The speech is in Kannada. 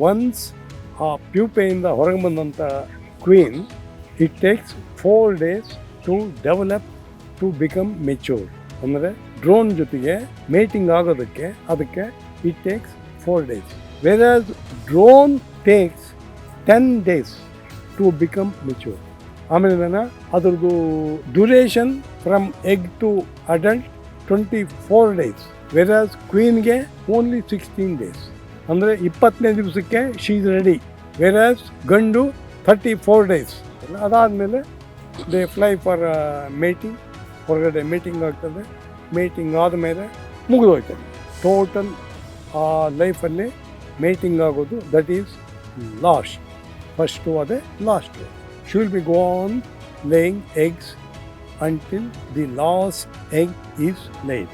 ಒನ್ಸ್ ಆ ಪ್ಯೂಪೆಯಿಂದ ಹೊರಗೆ ಬಂದಂಥ queen it takes 4 days to develop to become mature. ಅಂದರೆ ಡ್ರೋನ್ ಜೊತೆಗೆ ಮೇಟಿಂಗ್ ಆಗೋದಕ್ಕೆ ಅದಕ್ಕೆ it takes 4 days. Versus drone takes 10 days to become mature. ಆಮೇಲೆ ಅದ್ರದ್ದು duration from egg to adult 24 days. Versus ಕ್ವೀನ್ಗೆ ಓನ್ಲಿ 16 days. ಅಂದರೆ 20ನೇ ದಿವಸಕ್ಕೆ ಶೀ ಇಸ್ ರೆಡಿ. ವೆರಾಸ್ ಗಂಡು 34 days. ಅದಾದಮೇಲೆ ದೇ ಫ್ಲೈ ಫಾರ್ ಮೇಟಿಂಗ್. ಹೊರಗಡೆ ಮೀಟಿಂಗ್ ಆಗ್ತದೆ. ಮೀಟಿಂಗ್ ಆದಮೇಲೆ ಮುಗಿದೋಯ್ತದೆ. ಟೋಟಲ್ ಆ ಲೈಫಲ್ಲಿ ಮೇಟಿಂಗ್ ಆಗೋದು ದಟ್ ಈಸ್ ಲಾಸ್ಟ್. ಫಸ್ಟು ಅದೇ last. She will be go on laying eggs until the last egg is laid.